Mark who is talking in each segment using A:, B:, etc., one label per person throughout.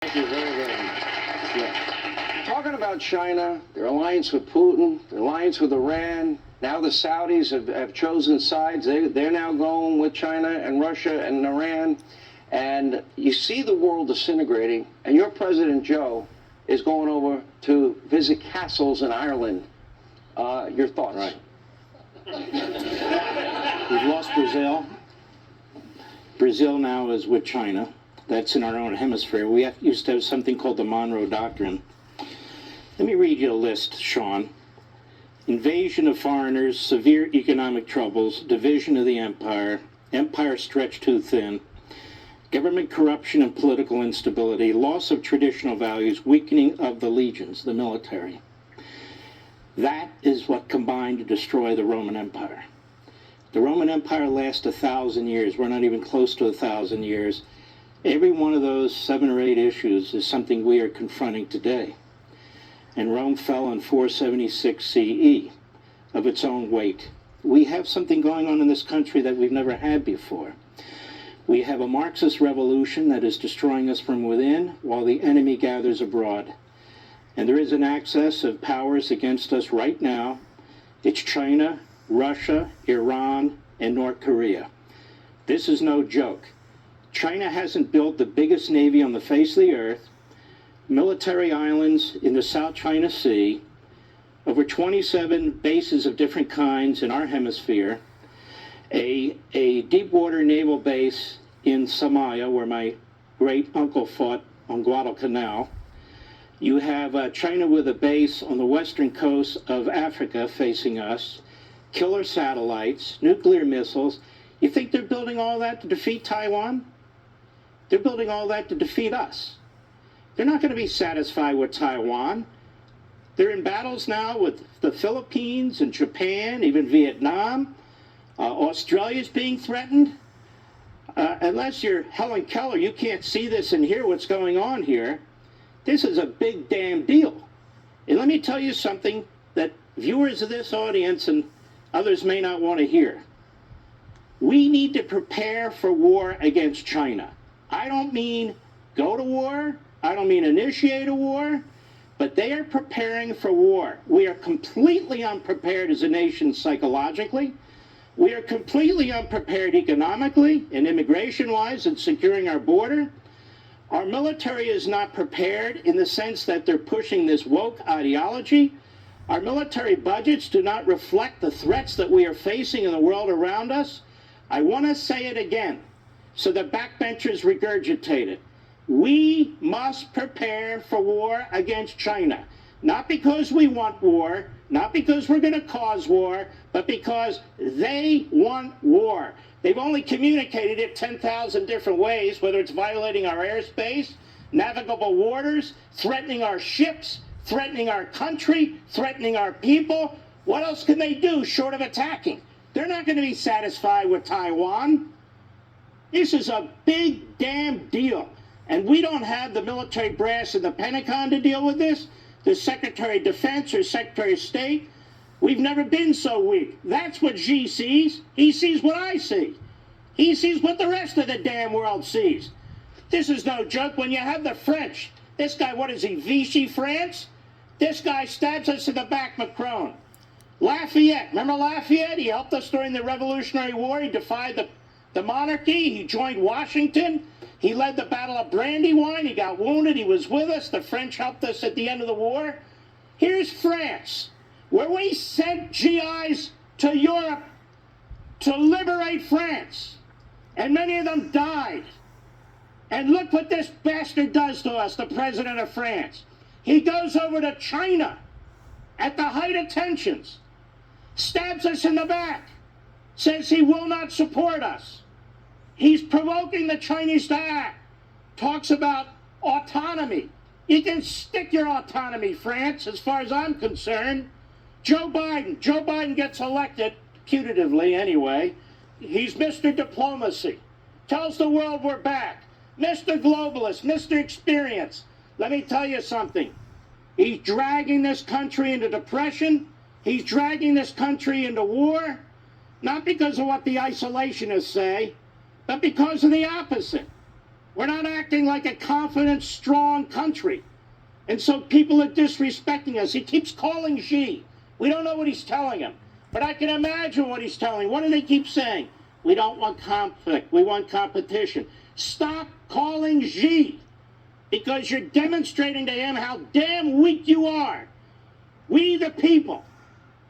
A: Thank you very, very much. Yeah. Talking about China, their alliance with Putin, their alliance with Iran, now the Saudis have chosen sides. They're now going with China and Russia and Iran. And you see the world disintegrating, and your President Joe is going over to visit castles in Ireland. Your thoughts?
B: Right. We've lost Brazil. Brazil now is with China. That's in our own hemisphere. We used to have something called the Monroe Doctrine. Let me read you a list, Sean. Invasion of foreigners, severe economic troubles, division of the empire, empire stretched too thin, government corruption and political instability, loss of traditional values, weakening of the legions, the military. That is what combined to destroy the Roman Empire. The Roman Empire lasts 1,000 years. We're not even close to 1,000 years. Every one of those 7 or 8 issues is something we are confronting today. And Rome fell in 476 CE of its own weight. We have something going on in this country that we've never had before. We have a Marxist revolution that is destroying us from within while the enemy gathers abroad. And there is an axis of powers against us right now. It's China, Russia, Iran, and North Korea. This is no joke. China hasn't built the biggest navy on the face of the earth, military islands in the South China Sea, over 27 bases of different kinds in our hemisphere, a deep water naval base in Somalia where my great uncle fought on Guadalcanal. You have China with a base on the western coast of Africa facing us, killer satellites, nuclear missiles. You think they're building all that to defeat Taiwan? They're building all that to defeat us. They're not going to be satisfied with Taiwan. They're in battles now with the Philippines and Japan, even Vietnam. Australia's being threatened. Unless you're Helen Keller, you can't see this and hear what's going on here. This is a big damn deal. And let me tell you something that viewers of this audience and others may not want to hear. We need to prepare for war against China. I don't mean go to war. I don't mean initiate a war. But they are preparing for war. We are completely unprepared as a nation psychologically. We are completely unprepared economically and immigration-wise in securing our border. Our military is not prepared in the sense that they're pushing this woke ideology. Our military budgets do not reflect the threats that we are facing in the world around us. I want to say it again, so the backbenchers regurgitate it. We must prepare for war against China. Not because we want war, not because we're going to cause war, but because they want war. They've only communicated it 10,000 different ways, whether it's violating our airspace, navigable waters, threatening our ships, threatening our country, threatening our people. What else can they do short of attacking? They're not going to be satisfied with Taiwan. This is a big damn deal. And we don't have the military brass in the Pentagon to deal with this. The Secretary of Defense or Secretary of State. We've never been so weak. That's what Xi sees. He sees what I see. He sees what the rest of the damn world sees. This is no joke. When you have the French, this guy, what is he, Vichy France? This guy stabs us in the back, Macron. Lafayette, remember Lafayette? He helped us during the Revolutionary War. He defied the monarchy. He joined Washington. He led the Battle of Brandywine. He got wounded. He was with us. The French helped us at the end of the war. Here's France, where we sent GIs to Europe to liberate France. And many of them died. And look what this bastard does to us, the president of France. He goes over to China at the height of tensions, stabs us in the back, says he will not support us. He's provoking the Chinese to act, talks about autonomy. You can stick your autonomy, France, as far as I'm concerned. Joe Biden gets elected, putatively anyway. He's Mr. Diplomacy. Tells the world we're back. Mr. Globalist, Mr. Experience. Let me tell you something. He's dragging this country into depression. He's dragging this country into war. Not because of what the isolationists say, but because of the opposite. We're not acting like a confident, strong country. And so people are disrespecting us. He keeps calling Xi. We don't know what he's telling him. But I can imagine what he's telling. What do they keep saying? We don't want conflict. We want competition. Stop calling Xi, because you're demonstrating to him how damn weak you are. We, the people,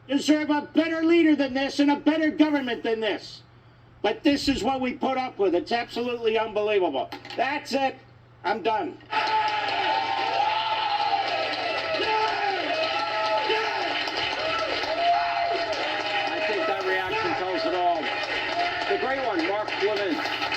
B: deserve a better leader than this and a better government than this. But this is what we put up with. It's absolutely unbelievable. That's it. I'm done.
A: I think that reaction tells it all. The great one, Mark Levin.